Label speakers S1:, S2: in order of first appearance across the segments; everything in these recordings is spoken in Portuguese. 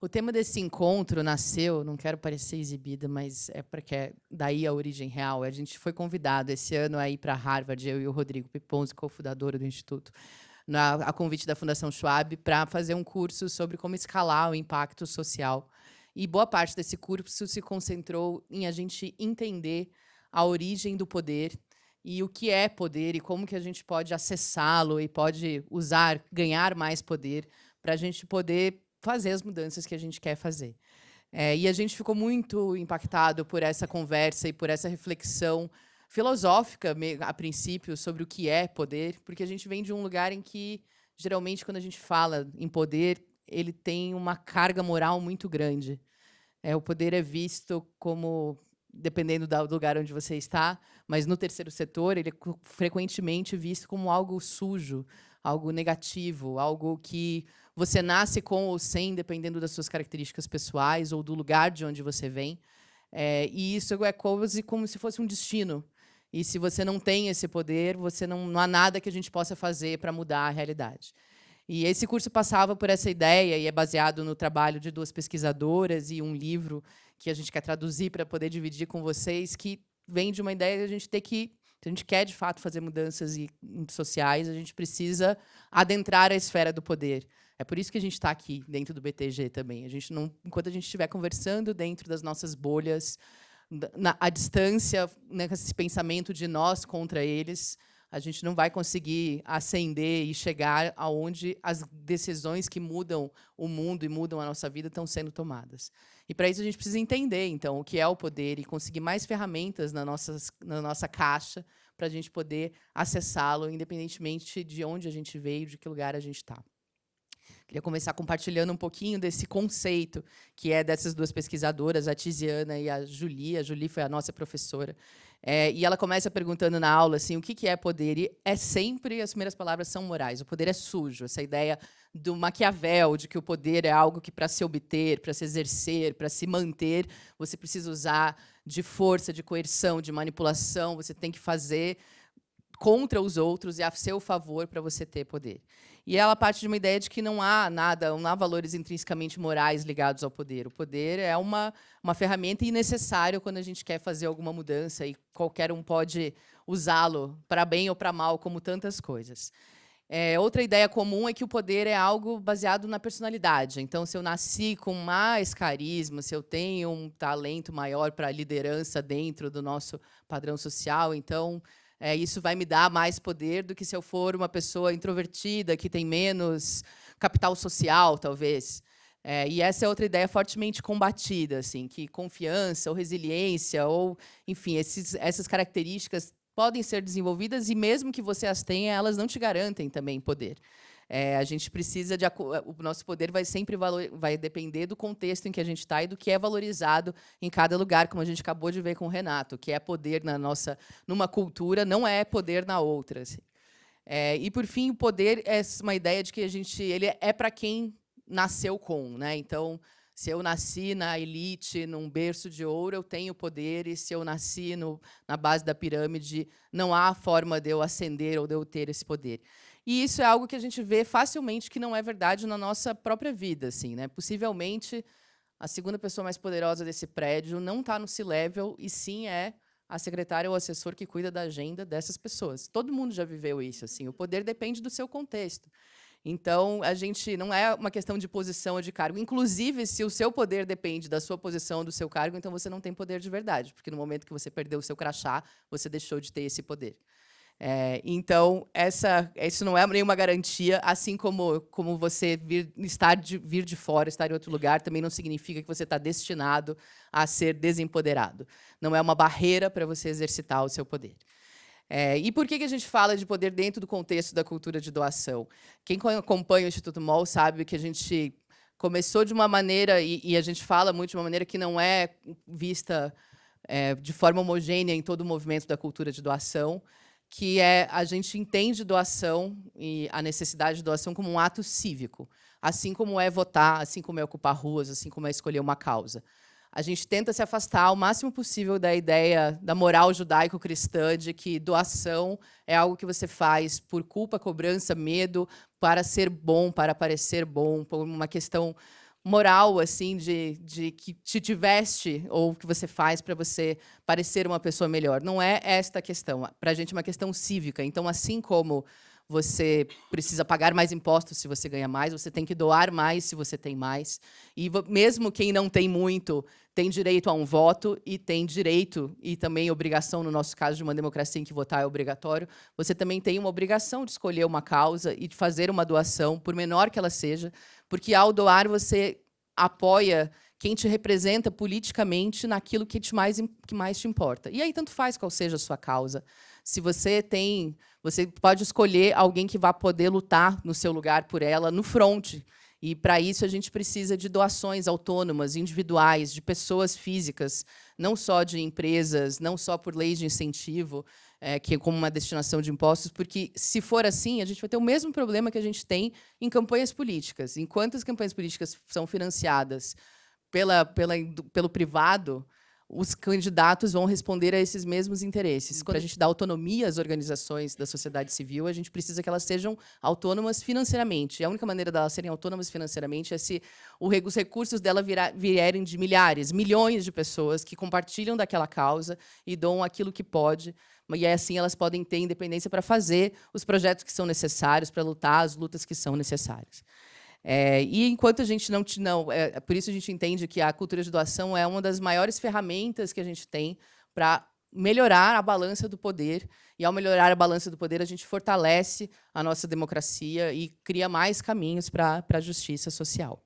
S1: O tema desse encontro nasceu, não quero parecer exibida, mas é porque é daí a origem real. A gente foi convidado esse ano a ir para Harvard, eu e o Rodrigo Piponzi, cofundador do Instituto, a convite da Fundação Schwab, para fazer um curso sobre como escalar o impacto social. E boa parte desse curso se concentrou em a gente entender a origem do poder e o que é poder e como que a gente pode acessá-lo e pode usar, ganhar mais poder para a gente poder fazer as mudanças que a gente quer fazer. E a gente ficou muito impactado por essa conversa e por essa reflexão filosófica, a princípio, sobre o que é poder, porque a gente vem de um lugar em que, geralmente, quando a gente fala em poder, ele tem uma carga moral muito grande. O poder é visto como, dependendo do lugar onde você está, mas no terceiro setor, ele é frequentemente visto como algo sujo, algo negativo, algo que você nasce com ou sem, dependendo das suas características pessoais ou do lugar de onde você vem. E isso é quase como se fosse um destino. E se você não tem esse poder, você não há nada que a gente possa fazer para mudar a realidade. E esse curso passava por essa ideia e é baseado no trabalho de duas pesquisadoras e um livro que a gente quer traduzir para poder dividir com vocês, que vem de uma ideia de a gente ter que, se a gente quer de fato fazer mudanças sociais, a gente precisa adentrar a esfera do poder. É por isso que a gente está aqui dentro do BTG também. A gente não, enquanto a gente estiver conversando dentro das nossas bolhas, à distância, nesse pensamento de nós contra eles, a gente não vai conseguir ascender e chegar aonde as decisões que mudam o mundo e mudam a nossa vida estão sendo tomadas. E, para isso, a gente precisa entender, então, o que é o poder e conseguir mais ferramentas na nossa caixa para a gente poder acessá-lo, independentemente de onde a gente veio, de que lugar a gente está. Queria começar compartilhando um pouquinho desse conceito, que é dessas duas pesquisadoras, a Tiziana e a Julie. A Julie foi a nossa professora. E ela começa perguntando na aula assim, o que é poder. E sempre as primeiras palavras são morais. O poder é sujo. Essa ideia do Maquiavel, de que o poder é algo que, para se obter, para se exercer, para se manter, você precisa usar de força, de coerção, de manipulação. Você tem que fazer contra os outros e a seu favor para você ter poder. E ela parte de uma ideia de que não há nada, não há valores intrinsecamente morais ligados ao poder. O poder é uma ferramenta necessária quando a gente quer fazer alguma mudança e qualquer um pode usá-lo para bem ou para mal, como tantas coisas. Outra ideia comum é que o poder é algo baseado na personalidade. Então, se eu nasci com mais carisma, se eu tenho um talento maior para liderança dentro do nosso padrão social, então isso vai me dar mais poder do que se eu for uma pessoa introvertida, que tem menos capital social, talvez. E essa é outra ideia fortemente combatida, assim, que confiança ou resiliência, ou, enfim, essas características podem ser desenvolvidas e, mesmo que você as tenha, elas não te garantem também poder. A gente precisa o nosso poder vai depender do contexto em que a gente está e do que é valorizado em cada lugar, como a gente acabou de ver com o Renato, que é poder numa cultura, não é poder na outra. Assim. E, por fim, o poder é uma ideia de que ele é para quem nasceu com. Né? Então, se eu nasci na elite, num berço de ouro, eu tenho poder, e se eu nasci na base da pirâmide, não há forma de eu ascender ou de eu ter esse poder. E isso é algo que a gente vê facilmente que não é verdade na nossa própria vida. Assim, né? Possivelmente, a segunda pessoa mais poderosa desse prédio não está no C-Level, e sim é a secretária ou o assessor que cuida da agenda dessas pessoas. Todo mundo já viveu isso. Assim. O poder depende do seu contexto. Então, a gente não é uma questão de posição ou de cargo. Inclusive, se o seu poder depende da sua posição ou do seu cargo, então você não tem poder de verdade, porque no momento que você perdeu o seu crachá, você deixou de ter esse poder. Então, isso não é nenhuma garantia, assim como você vir de fora, estar em outro lugar, também não significa que você está destinado a ser desempoderado. Não é uma barreira para você exercitar o seu poder. E por que a gente fala de poder dentro do contexto da cultura de doação? Quem acompanha o Instituto MOL sabe que a gente começou de uma maneira, e a gente fala muito de uma maneira que não é vista de forma homogênea em todo o movimento da cultura de doação, que a gente entende doação e a necessidade de doação como um ato cívico, assim como é votar, assim como é ocupar ruas, assim como é escolher uma causa. A gente tenta se afastar o máximo possível da ideia da moral judaico-cristã de que doação é algo que você faz por culpa, cobrança, medo, para ser bom, para parecer bom, por uma questão moral assim de que te veste ou que você faz para você parecer uma pessoa melhor. Não é esta a questão. Para a gente é uma questão cívica. Então, assim como você precisa pagar mais impostos se você ganha mais, você tem que doar mais se você tem mais. E mesmo quem não tem muito tem direito a um voto e tem direito e também obrigação, no nosso caso de uma democracia em que votar é obrigatório, você também tem uma obrigação de escolher uma causa e de fazer uma doação, por menor que ela seja, porque ao doar você apoia quem te representa politicamente naquilo que mais te importa. E aí tanto faz qual seja a sua causa. Se você pode escolher alguém que vá poder lutar no seu lugar por ela no fronte. E, para isso, a gente precisa de doações autônomas, individuais, de pessoas físicas, não só de empresas, não só por leis de incentivo, que é como uma destinação de impostos, porque, se for assim, a gente vai ter o mesmo problema que a gente tem em campanhas políticas. Enquanto as campanhas políticas são financiadas pelo privado, os candidatos vão responder a esses mesmos interesses. Quando a gente dá autonomia às organizações da sociedade civil, a gente precisa que elas sejam autônomas financeiramente. E a única maneira delas serem autônomas financeiramente é se os recursos dela vierem de milhares, milhões de pessoas que compartilham daquela causa e dão aquilo que pode. E assim elas podem ter independência para fazer os projetos que são necessários, para lutar as lutas que são necessárias. E enquanto a gente por isso a gente entende que a cultura de doação é uma das maiores ferramentas que a gente tem para melhorar a balança do poder. E, ao melhorar a balança do poder, a gente fortalece a nossa democracia e cria mais caminhos para a justiça social.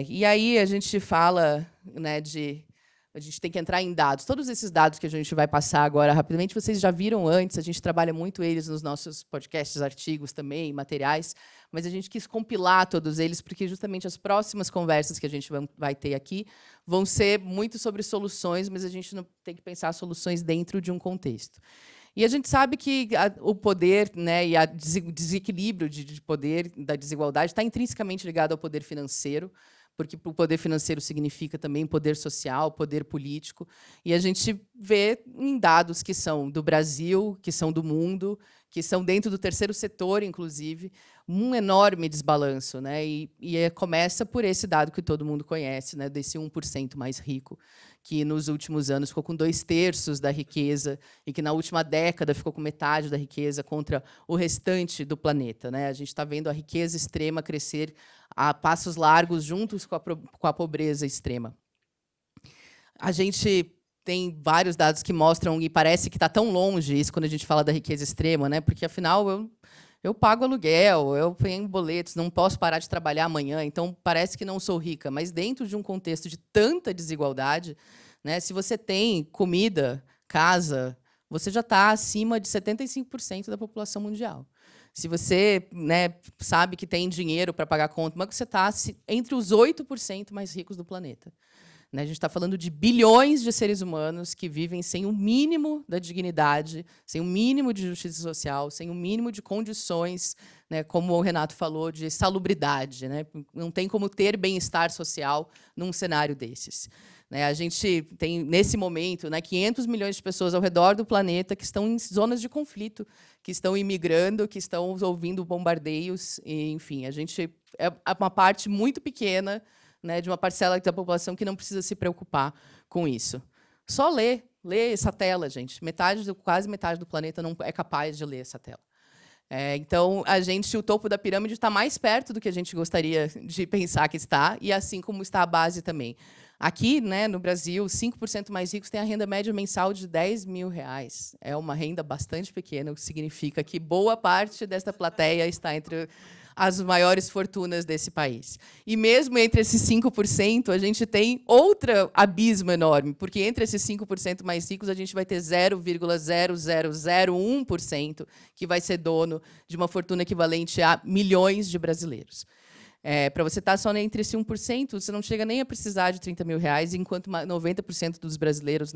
S1: E aí a gente fala, né, a gente tem que entrar em dados. Todos esses dados que a gente vai passar agora rapidamente, vocês já viram antes, a gente trabalha muito eles nos nossos podcasts, artigos também, materiais, mas a gente quis compilar todos eles, porque justamente as próximas conversas que a gente vai ter aqui vão ser muito sobre soluções, mas a gente não tem que pensar soluções dentro de um contexto. E a gente sabe que o poder, né, e o desequilíbrio de poder, da desigualdade, está intrinsecamente ligado ao poder financeiro, porque o poder financeiro significa também poder social, poder político. E a gente vê em dados que são do Brasil, que são do mundo, que são dentro do terceiro setor, inclusive, um enorme desbalanço, né? Começa por esse dado que todo mundo conhece, né, desse 1% mais rico, que nos últimos anos ficou com 2/3 da riqueza e que na última década ficou com metade da riqueza contra o restante do planeta, né? A gente está vendo a riqueza extrema crescer a passos largos juntos com a pobreza extrema. A gente tem vários dados que mostram, e parece que está tão longe isso quando a gente fala da riqueza extrema, né? Porque, afinal, eu pago aluguel, eu tenho boletos, não posso parar de trabalhar amanhã, então parece que não sou rica. Mas, dentro de um contexto de tanta desigualdade, né, se você tem comida, casa, você já está acima de 75% da população mundial. Se você, né, sabe que tem dinheiro para pagar a conta, mas você está entre os 8% mais ricos do planeta. Né, a gente está falando de bilhões de seres humanos que vivem sem o mínimo da dignidade, sem o mínimo de justiça social, sem o mínimo de condições, né, como o Renato falou, de salubridade. Né? Não tem como ter bem-estar social num cenário desses. A gente tem, nesse momento, 500 milhões de pessoas ao redor do planeta que estão em zonas de conflito, que estão imigrando, que estão ouvindo bombardeios. E, enfim, a gente é uma parte muito pequena, né, de uma parcela da população que não precisa se preocupar com isso. Só lê essa tela, gente. Quase metade do planeta não é capaz de ler essa tela. Então, o topo da pirâmide está mais perto do que a gente gostaria de pensar que está, e assim como está a base também. Aqui, né, no Brasil, 5% mais ricos têm a renda média mensal de R$10 mil. É uma renda bastante pequena, o que significa que boa parte desta plateia está entre as maiores fortunas desse país. E mesmo entre esses 5%, a gente tem outro abismo enorme, porque entre esses 5% mais ricos, a gente vai ter 0,0001% que vai ser dono de uma fortuna equivalente a milhões de brasileiros. Para você estar só entre esse 1%, você não chega nem a precisar de R$30 mil, enquanto 90% dos brasileiros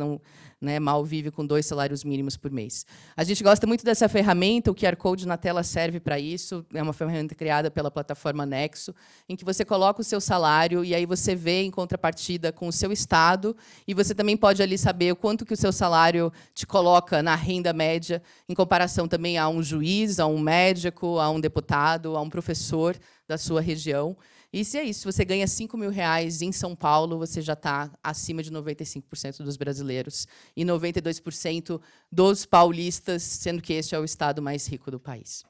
S1: mal vive com 2 salários mínimos por mês. A gente gosta muito dessa ferramenta, o QR Code na tela serve para isso. É uma ferramenta criada pela plataforma Nexo, em que você coloca o seu salário e aí você vê em contrapartida com o seu estado, e você também pode ali saber o quanto que o seu salário te coloca na renda média, em comparação também a um juiz, a um médico, a um deputado, a um professor da sua região. E se é isso, se você ganha R$5.000 em São Paulo, você já está acima de 95% dos brasileiros e 92% dos paulistas, sendo que este é o estado mais rico do país.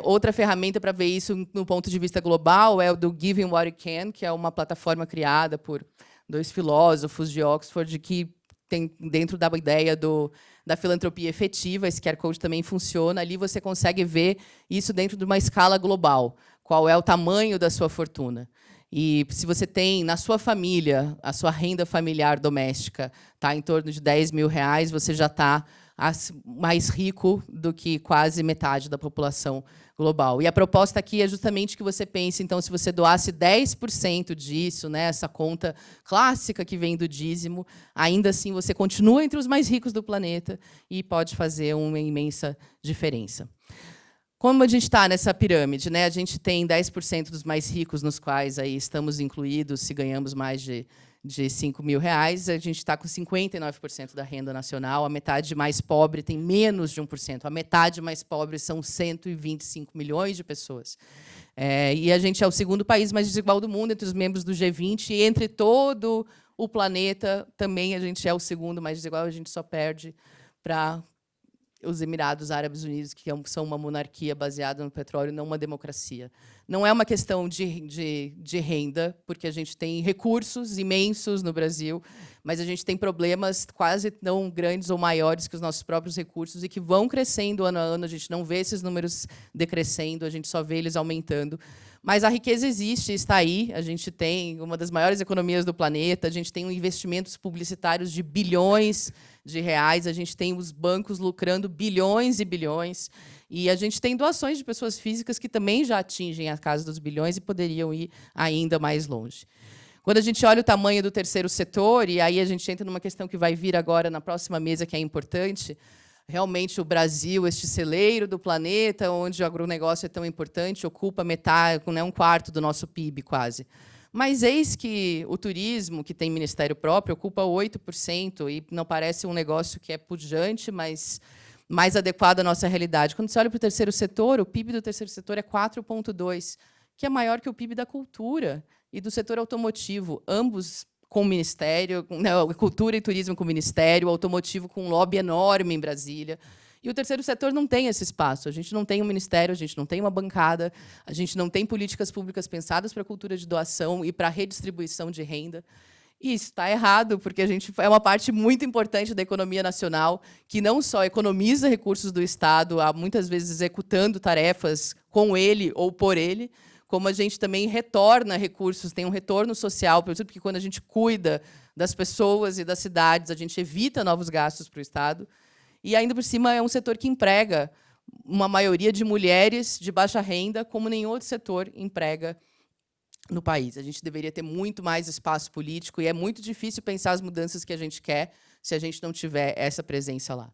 S1: Outra ferramenta para ver isso no ponto de vista global é o do Giving What You Can, que é uma plataforma criada por 2 filósofos de Oxford que tem dentro da ideia da filantropia efetiva. Esse QR Code também funciona. Ali você consegue ver isso dentro de uma escala global. Qual é o tamanho da sua fortuna? E se você tem na sua família, a sua renda familiar doméstica está em torno de R$10.000, você já está mais rico do que quase metade da população global. E a proposta aqui é justamente que você pense, então, se você doasse 10% disso, né, essa conta clássica que vem do dízimo, ainda assim você continua entre os mais ricos do planeta e pode fazer uma imensa diferença. Como a gente está nessa pirâmide, né? A gente tem 10% dos mais ricos, nos quais aí estamos incluídos, se ganhamos mais de R$5.000, a gente está com 59% da renda nacional, a metade mais pobre tem menos de 1%, a metade mais pobre são 125 milhões de pessoas. E a gente é o segundo país mais desigual do mundo, entre os membros do G20, e entre todo o planeta também a gente é o segundo mais desigual, a gente só perde para os Emirados Árabes Unidos, que são uma monarquia baseada no petróleo, não uma democracia. Não é uma questão de renda, porque a gente tem recursos imensos no Brasil, mas a gente tem problemas quase tão grandes ou maiores que os nossos próprios recursos e que vão crescendo ano a ano. A gente não vê esses números decrescendo, a gente só vê eles aumentando. Mas a riqueza existe, está aí. A gente tem uma das maiores economias do planeta, a gente tem investimentos publicitários de bilhões de reais, a gente tem os bancos lucrando bilhões e bilhões, e a gente tem doações de pessoas físicas que também já atingem a casa dos bilhões e poderiam ir ainda mais longe. Quando a gente olha o tamanho do terceiro setor, e aí a gente entra numa questão que vai vir agora na próxima mesa, que é importante, realmente o Brasil, este celeiro do planeta, onde o agronegócio é tão importante, ocupa metade, né, 1/4 do nosso PIB, quase. Mas eis que o turismo, que tem ministério próprio, ocupa 8%, e não parece um negócio que é pujante, mas mais adequado à nossa realidade. Quando você olha para o terceiro setor, o PIB do terceiro setor é 4,2%, que é maior que o PIB da cultura e do setor automotivo, ambos com ministério, cultura e turismo com ministério, automotivo com um lobby enorme em Brasília. E o terceiro setor não tem esse espaço. A gente não tem um ministério, a gente não tem uma bancada, a gente não tem políticas públicas pensadas para a cultura de doação e para a redistribuição de renda. E isso está errado, porque a gente é uma parte muito importante da economia nacional, que não só economiza recursos do Estado, muitas vezes executando tarefas com ele ou por ele, como a gente também retorna recursos, tem um retorno social, porque quando a gente cuida das pessoas e das cidades, a gente evita novos gastos para o Estado. E, ainda por cima, é um setor que emprega uma maioria de mulheres de baixa renda, como nenhum outro setor emprega no país. A gente deveria ter muito mais espaço político, e é muito difícil pensar as mudanças que a gente quer se a gente não tiver essa presença lá.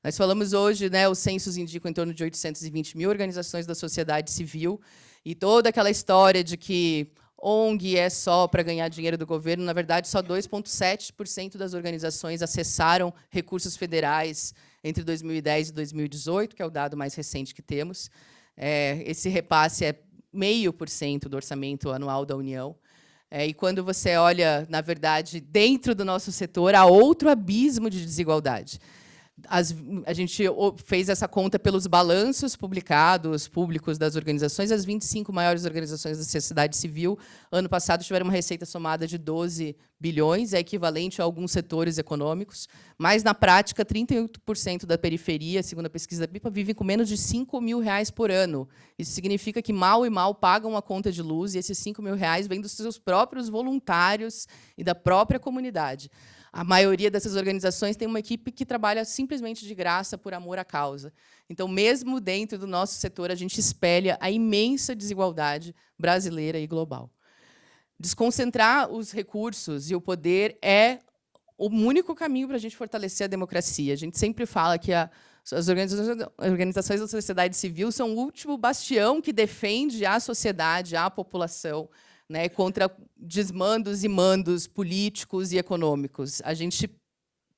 S1: Nós falamos hoje, né, os censos indicam em torno de 820 mil organizações da sociedade civil, e toda aquela história de que ONG é só para ganhar dinheiro do governo, na verdade, só 2,7% das organizações acessaram recursos federais entre 2010 e 2018, que é o dado mais recente que temos. Esse repasse é 0,5% do orçamento anual da União. E quando você olha, na verdade, dentro do nosso setor, há outro abismo de desigualdade. A gente fez essa conta pelos balanços públicos das organizações. As 25 maiores organizações da sociedade civil, ano passado, tiveram uma receita somada de 12 bilhões, é equivalente a alguns setores econômicos, mas, na prática, 38% da periferia, segundo a pesquisa da BIPA, vivem com menos de R$5.000 por ano. Isso significa que mal e mal pagam a conta de luz, e esses R$5.000 vêm dos seus próprios voluntários e da própria comunidade. A maioria dessas organizações tem uma equipe que trabalha simplesmente de graça, por amor à causa. Então, mesmo dentro do nosso setor, a gente espelha a imensa desigualdade brasileira e global. Desconcentrar os recursos e o poder é o único caminho para a gente fortalecer a democracia. A gente sempre fala que as organizações da sociedade civil são o último bastião que defende a sociedade, a população, né, contra desmandos e mandos políticos e econômicos. A gente,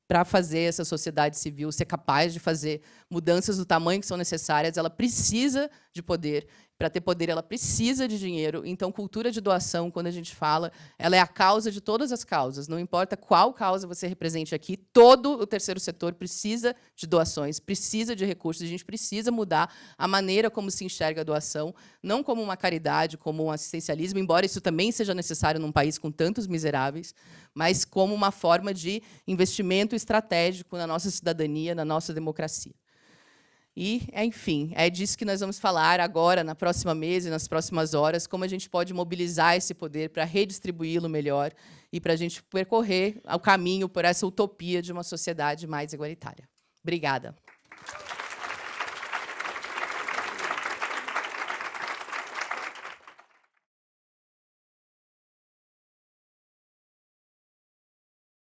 S1: para fazer essa sociedade civil ser capaz de fazer mudanças do tamanho que são necessárias, ela precisa de poder. Para ter poder, ela precisa de dinheiro. Então, cultura de doação, quando a gente fala, ela é a causa de todas as causas. Não importa qual causa você represente aqui, todo o terceiro setor precisa de doações, precisa de recursos. A gente precisa mudar a maneira como se enxerga a doação, não como uma caridade, como um assistencialismo, embora isso também seja necessário num país com tantos miseráveis, mas como uma forma de investimento estratégico na nossa cidadania, na nossa democracia. E, enfim, é disso que nós vamos falar agora, na próxima mês e nas próximas horas, como a gente pode mobilizar esse poder para redistribuí-lo melhor e para a gente percorrer o caminho por essa utopia de uma sociedade mais igualitária. Obrigada.